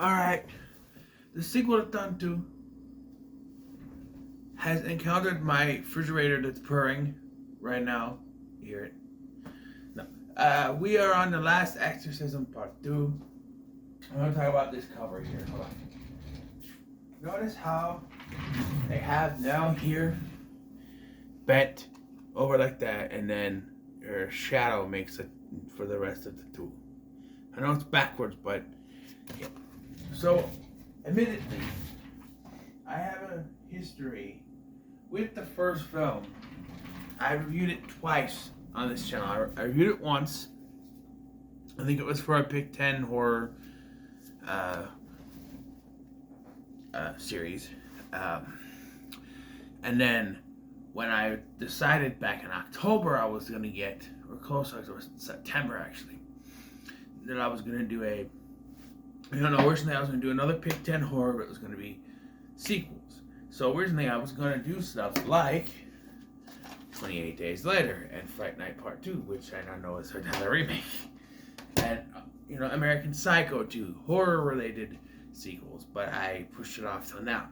Alright. The Sequel-A-Thon 2 has encountered my refrigerator that's purring right now. You hear it? No. We are on the last Exorcism Part 2. I'm going to talk about this cover here. Hold on. Notice how they have now here bent over like that, and then your shadow makes it for the rest of the two. I know it's backwards, but yeah. So, admittedly, I have a history with the first film. I reviewed it twice on this channel. I reviewed it once. I think it was for a Pick 10 horror series. And then when I decided back in October I was going to get, or close, it was September actually, that I was going to do originally I was going to do another Pick 10 horror, but it was going to be sequels. So originally I was going to do stuff like 28 Days Later and Fright Night Part 2, which I now know is another remake. And, American Psycho 2, horror-related sequels, but I pushed it off till now.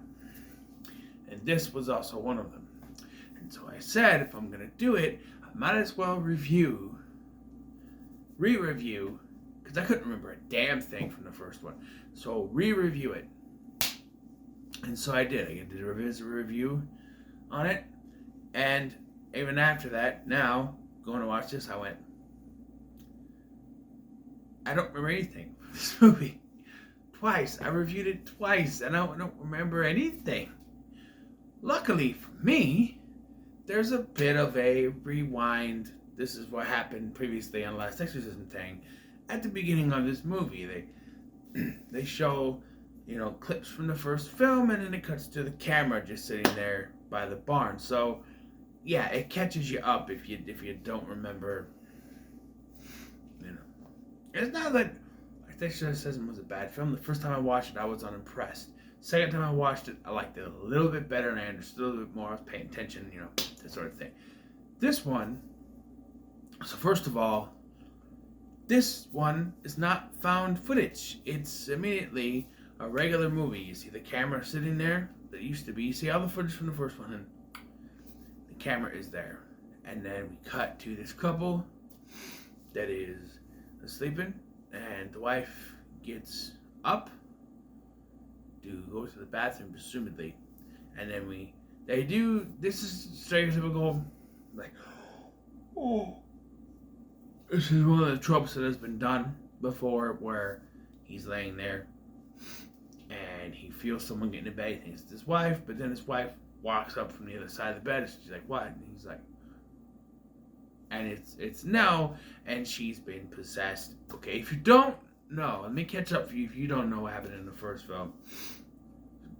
And this was also one of them. And so I said, if I'm going to do it, I might as well re-review, because I couldn't remember a damn thing from the first one. So re-review it. And so I did. I did a review on it. And even after that, now, going to watch this, I went, I don't remember anything from this movie. Twice. I reviewed it twice, and I don't remember anything. Luckily for me, there's a bit of a rewind. This is what happened previously on Last Exorcism thing. At the beginning of this movie, they show, clips from the first film, and then it cuts to the camera just sitting there by the barn. So, yeah, it catches you up if you don't remember. It's not that Exorcism was a bad film. The first time I watched it, I was unimpressed. Second time I watched it, I liked it a little bit better, and I understood a little bit more. I was paying attention, that sort of thing. This one, so first of all, this one is not found footage. It's immediately a regular movie. You see the camera sitting there that used to be. You see all the footage from the first one, and the camera is there. And then we cut to this couple that is sleeping, and the wife gets up to go to the bathroom, presumably, and then this is stereotypical, like, this is one of the tropes that has been done before, where he's laying there and he feels someone getting in bed. He thinks it's his wife, but then his wife walks up from the other side of the bed, and she's like, what? And he's like, and it's no, and she's been possessed. Okay, if you don't know, let me catch up for you if you don't know what happened in the first film.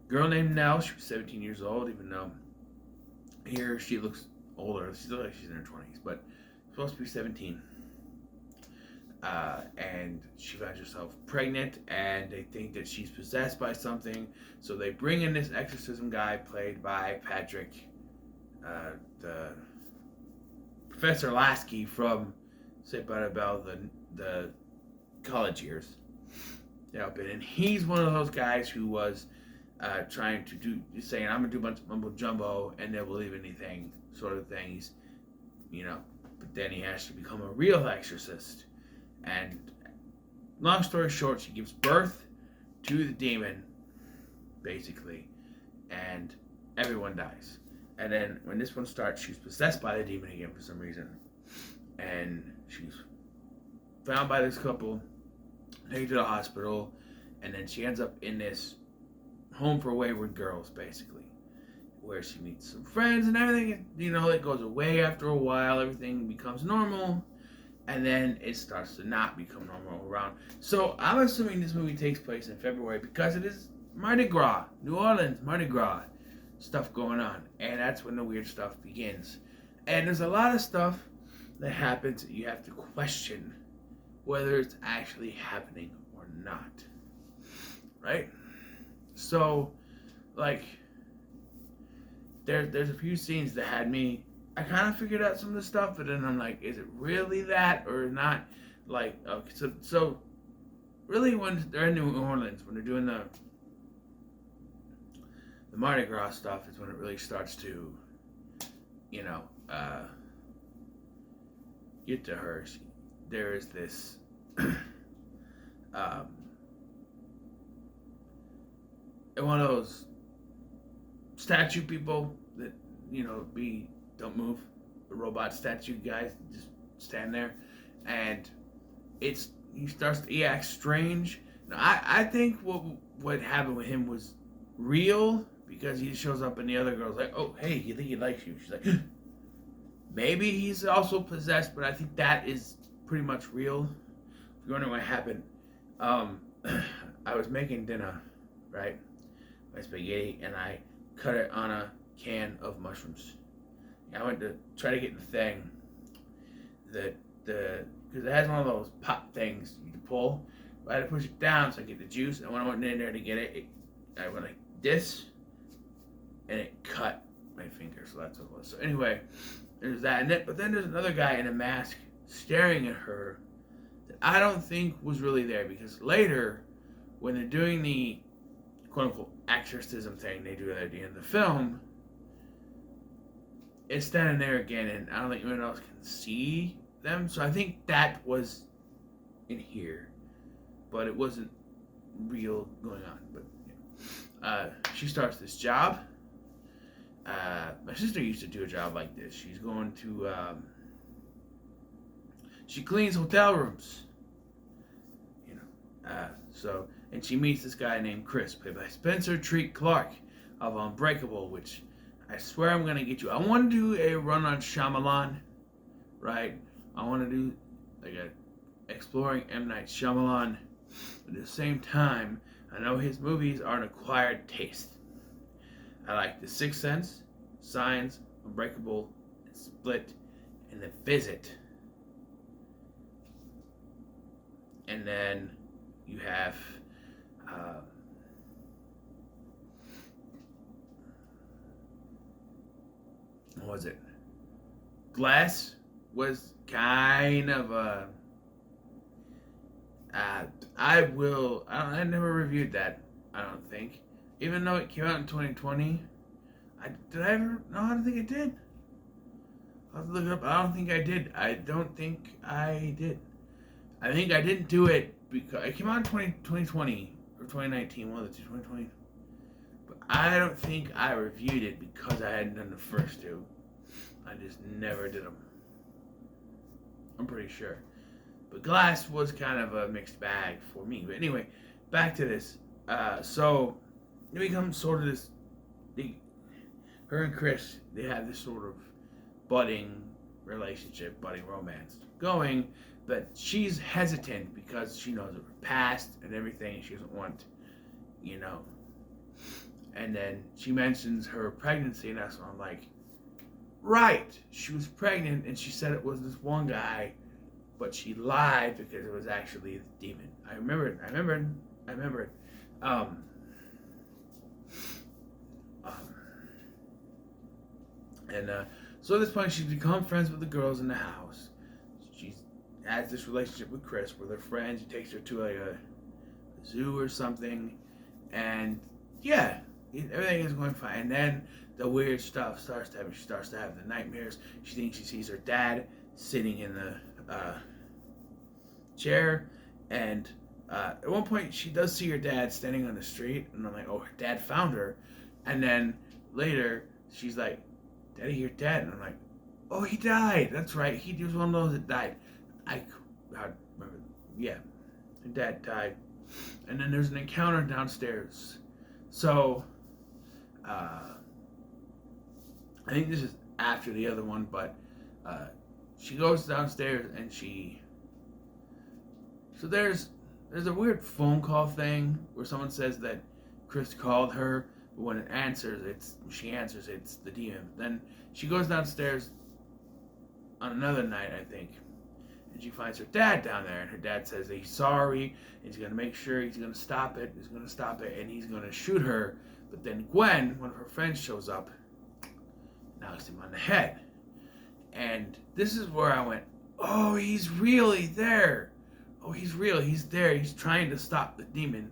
Girl named Nell, she was 17 years old, even though here she looks older. She looks like she's in her 20s, but supposed to be 17. And she finds herself pregnant, and they think that she's possessed by something, so they bring in this exorcism guy played by Patrick, the Professor Lasky from Saved by the Bell, the college years. And he's one of those guys who was trying to saying, I'm going to do a bunch of mumbo jumbo and they'll believe anything sort of things, but then he has to become a real exorcist. And long story short, she gives birth to the demon, basically, and everyone dies. And then when this one starts, she's possessed by the demon again for some reason. And she's found by this couple, taken to the hospital, and then she ends up in this home for wayward girls, basically, where she meets some friends and everything. It goes away after a while. Everything becomes normal, and then it starts to not become normal around. So I'm assuming this movie takes place in February because it is Mardi Gras, New Orleans, Mardi Gras stuff going on, and that's when the weird stuff begins. And there's a lot of stuff that happens that you have to question whether it's actually happening or not, right? So, like, there's a few scenes that had me, I kind of figured out some of the stuff, but then I'm like, is it really that or not? Like, okay, so really when they're in New Orleans, when they're doing the Mardi Gras stuff, is when it really starts to, you know, get to her. There is this one of those statue people that, you know, don't move, the robot statue guys just stand there, and he starts to act strange. Now, I think what happened with him was real, because he shows up and the other girl's like, oh hey, you think he likes you? She's like, maybe he's also possessed, but I think that is pretty much real. If you're wondering what happened, I was making dinner, right? My spaghetti, and I cut it on a can of mushrooms. I went to try to get the thing because it has one of those pop things you can pull. I had to push it down so I get the juice, and when I went in there to get it, I went like this, and it cut my finger, so that's what it was. So anyway, there's that, but then there's another guy in a mask staring at her that I don't think was really there, because later, when they're doing the quote-unquote exorcism thing they do at the end of the film, it's standing there again, and I don't think anyone else can see them, so I think that was in here, but it wasn't real going on. But yeah. She starts this job. My sister used to do a job like this. She's going to she cleans hotel rooms, you know. And she meets this guy named Chris, played by Spencer Treat Clark of Unbreakable, which I swear I'm gonna get you. I want to do a run on Shyamalan, right? I want to do like a exploring M. Night Shyamalan. At the same time, I know his movies are an acquired taste. I like The Sixth Sense, Signs, Unbreakable, Split, and The Visit. And then you have what was it? Glass was kind of a I never reviewed that, I don't think. Even though it came out in 2020. I don't think I did. I'll have to look it up. I don't think I did. I don't think I did. I think I didn't do it because it came out in 2020 or 2019, one of the two, 2020. But I don't think I reviewed it because I hadn't done the first two. I just never did them. I'm pretty sure. But Glass was kind of a mixed bag for me. But anyway, back to this. So it becomes sort of this. Her and Chris, they have this sort of budding relationship, budding romance going, but she's hesitant because she knows of her past and everything. She doesn't want, you know. And then she mentions her pregnancy, and that's when I'm like, right, she was pregnant, and she said it was this one guy, but she lied because it was actually the demon. I remember it. So at this point, she's become friends with the girls in the house. She has this relationship with Chris where they're friends. He takes her to a zoo or something. And yeah, everything is going fine. And then the weird stuff starts to happen. She starts to have the nightmares. She thinks she sees her dad sitting in the chair. And at one point, she does see her dad standing on the street. And I'm like, oh, her dad found her. And then later, she's like, Daddy, your dad. And I'm like, oh, he died. That's right. He was one of those that died. I remember. Yeah, her dad died. And then there's an encounter downstairs. So, I think this is after the other one, but she goes downstairs and so there's a weird phone call thing where someone says that Chris called her. When it answers, she answers, it's the demon. Then she goes downstairs on another night, I think, and she finds her dad down there, and her dad says that he's sorry, he's going to make sure he's going to stop it, and he's going to shoot her. But then Gwen, one of her friends, shows up, knocks him on the head. And this is where I went, oh, he's really there, oh, he's real, he's there, he's trying to stop the demon.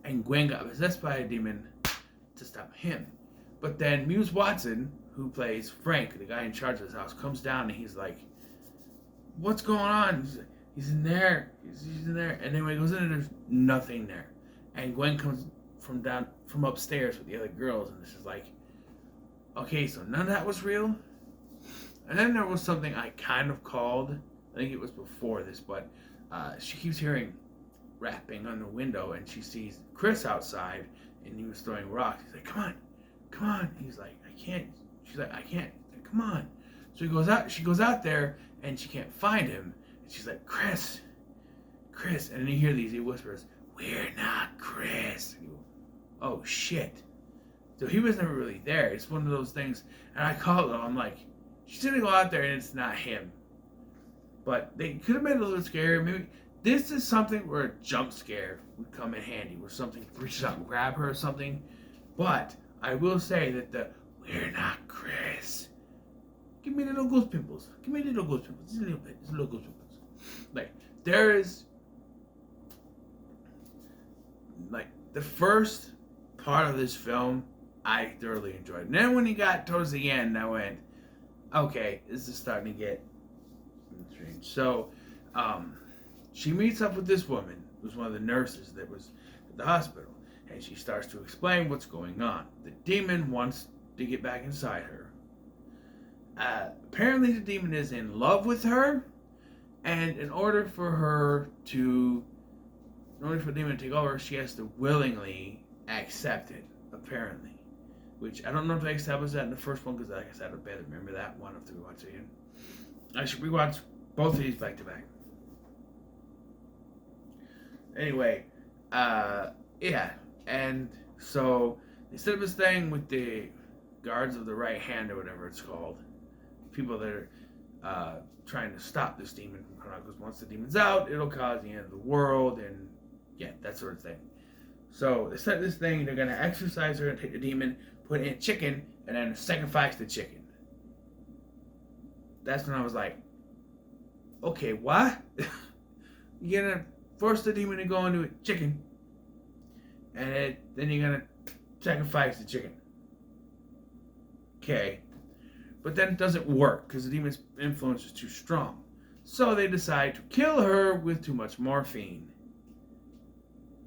And Gwen got possessed by a demon to stop him. But then Muse Watson, who plays Frank, the guy in charge of this house, comes down and he's like, what's going on? He's in there. He's in there. And then when he goes in, there's nothing there. And Gwen comes from upstairs with the other girls, and this is like, okay, so none of that was real. And then there was something I kind of called. I think it was before this, but she keeps hearing rapping on the window, and she sees Chris outside, and he was throwing rocks. He's like, come on, come on. He's like, I can't. She's like, I can't. Like, come on. So he goes out. She goes out there, and she can't find him. And she's like, Chris. And then you hear these. He whispers, we're not Chris. And you go, oh shit. So he was never really there. It's one of those things. And I called him. I'm like, she's gonna go out there, and it's not him. But they could have made it a little scary. Maybe this is something where a jump scare would come in handy, where something reaches out and grab her or something. But I will say that the we're not Chris. Give me little ghost pimples. Give me little ghost pimples. Just a little bit. Just little ghost pimples. Like, there is, like, the first part of this film, I thoroughly enjoyed. And then when he got towards the end, I went, okay, this is starting to get strange. So, she meets up with this woman, who's one of the nurses that was at the hospital, and she starts to explain what's going on. The demon wants to get back inside her. Apparently the demon is in love with her, and in order for the demon to take over, she has to willingly accept it, apparently. Which, I don't know if I established that in the first one, because like I said, I better remember that one after we watch it again. I should rewatch both of these back to back. Anyway, yeah, and so they set up this thing with the guards of the right hand, or whatever it's called. People that are trying to stop this demon from coming out, because once the demon's out, it'll cause the end of the world, and yeah, that sort of thing. So they set this thing, they're going to exorcise her and take the demon, put it in a chicken, and then sacrifice the chicken. That's when I was like, okay, what? You're going to force the demon to go into a chicken, and then you're going to sacrifice the chicken. Okay. But then it doesn't work, because the demon's influence is too strong. So they decide to kill her with too much morphine.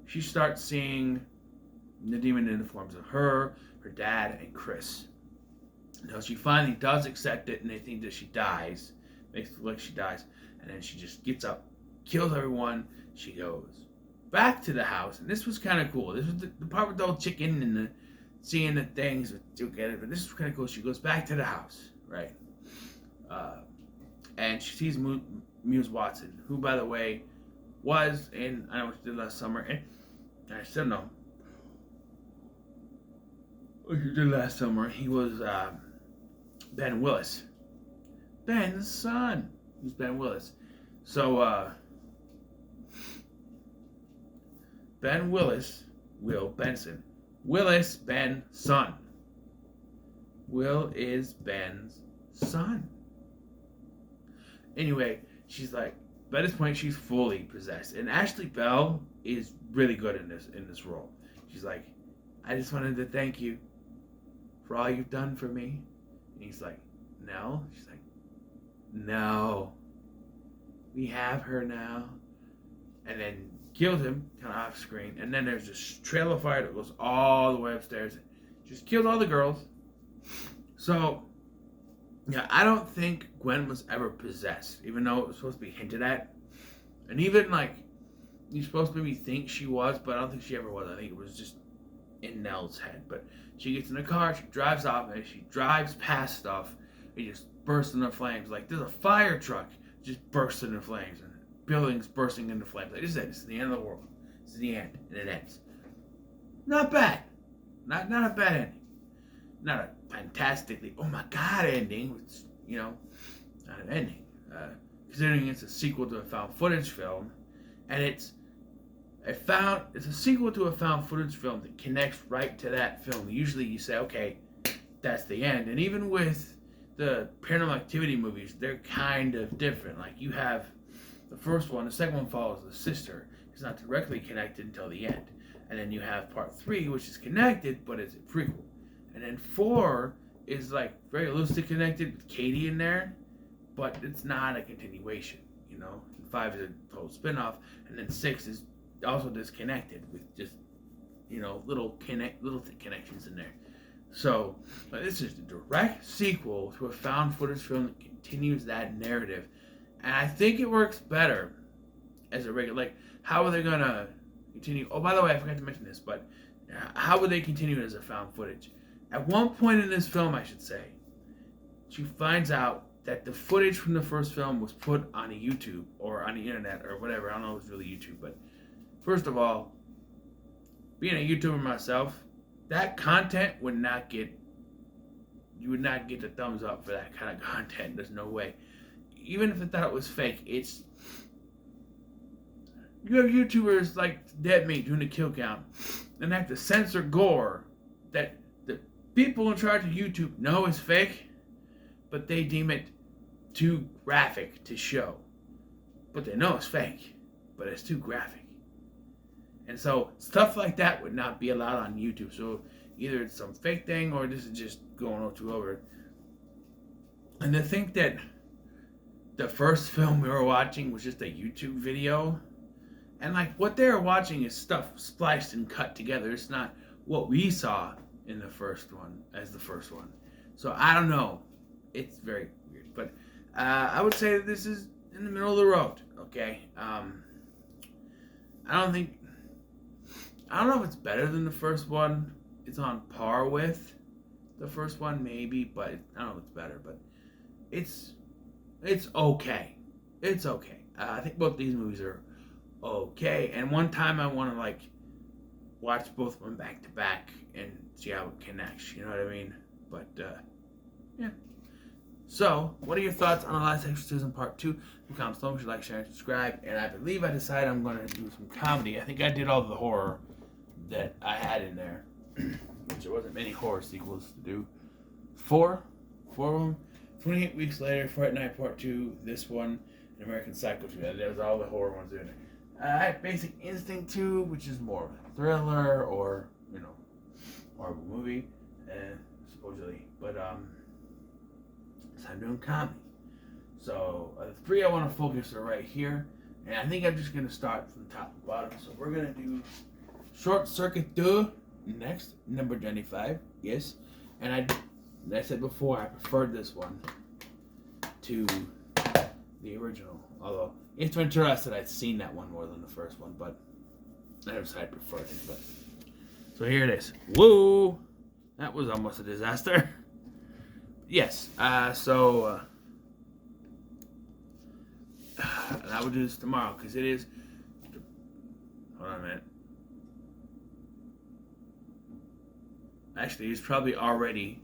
She starts seeing the demon in the forms of her dad, and Chris. Until she finally does accept it, and they think that she dies. Makes it look like she dies. And then she just gets up, kills everyone. She goes back to the house. And this was kind of cool. This was the part with the old chicken and the seeing the things together. But this is kind of cool. She goes back to the house, right? And she sees Muse Watson, who, by the way, was in, I know what she did last summer, and I still know what she did last summer. He was Ben Willis. Ben's son. He's Ben Willis. So, Ben Willis, Will Benson. Willis, Ben, son. Will is Ben's son. Anyway, she's like, by this point, she's fully possessed. And Ashley Bell is really good in this role. She's like, I just wanted to thank you for all you've done for me. And he's like, no. She's like, no. We have her now. And then kills him, kind of off screen. And then there's this trail of fire that goes all the way upstairs. Just killed all the girls. So, yeah, I don't think Gwen was ever possessed, even though it was supposed to be hinted at. And even, like, you're supposed to maybe think she was, but I don't think she ever was. I think it was just in Nell's head. But she gets in the car, she drives off, and as she drives past stuff, it just bursts into flames. Like, there's a fire truck just bursts into flames, and buildings bursting into flames. Like, this is it. This is the end of the world. This is the end, and it ends. Not bad. Not a bad ending. Not a fantastically, oh my god ending. It's, you know, not an ending. Considering it's a sequel to a found footage film, and it's a sequel to a found footage film that connects right to that film. Usually you say, okay, that's the end. And even with the Paranormal Activity movies, they're kind of different. Like, you have the first one. The second one follows the sister. It's not directly connected until the end. And then you have part 3, which is connected, but it's a prequel. And then 4 is like very loosely connected with Katie in there, but it's not a continuation, you know. And 5 is a total spin-off, and then 6 is also disconnected with just, you know, little connections in there. So this is a direct sequel to a found footage film that continues that narrative, and I think it works better as a regular. Like, how are they gonna continue? Oh, by the way, I forgot to mention this, but how would they continue it as a found footage? At one point in this film, I should say, she finds out that the footage from the first film was put on a YouTube or on the internet or whatever. I don't know if it's really YouTube, but first of all, being a YouTuber myself, that content would not get, you would not get the thumbs up for that kind of content. There's no way. Even if I thought it was fake, you have YouTubers like Dead Meat doing a kill count and have to censor gore that the people in charge of YouTube know is fake, but they deem it too graphic to show. But they know it's fake, but it's too graphic. And so stuff like that would not be allowed on YouTube. So either it's some fake thing or this is just going too over. And to think that the first film we were watching was just a YouTube video, and like what they were watching is stuff spliced and cut together. It's not what we saw in the first one as the first one. So I don't know. It's very weird. But I would say that this is in the middle of the road. Okay. I don't know if it's better than the first one. It's on par with the first one, maybe, but I don't know if it's better, but it's okay. It's okay. I think both these movies are okay. And one time I want to like watch both of them back to back and see how it connects. You know what I mean? But yeah. So, what are your thoughts on The Last Exorcism Part 2? Comments below, like, share, and subscribe. And I believe I decided I'm going to do some comedy. I think I did all the horror that I had in there, which there wasn't many horror sequels to do. Four of them. 28 Weeks Later, Fright Night Part 2, this one, and American Psycho 2. That was all the horror ones in there. I had Basic Instinct 2, which is more of a thriller or, you know, horrible movie, supposedly. But so I'm doing comedy. So the 3 I want to focus are right here, and I think I'm just going to start from top to bottom. So we're going to do Short Circuit 2 next, number 25, yes. And I said before, I preferred this one to the original. Although, Ace Ventura said I'd seen that one more than the first one, but I never said I preferred it. But so here it is. Woo! That was almost a disaster. Yes, and I will do this tomorrow because it is. Hold on a minute. Actually, it's probably already.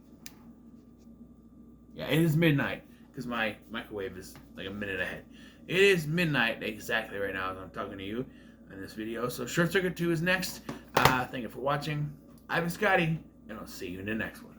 Yeah, it is midnight because my microwave is like a minute ahead. It is midnight exactly right now as I'm talking to you in this video. So Short Circuit 2 is next. Thank you for watching. I've been Scotty, and I'll see you in the next one.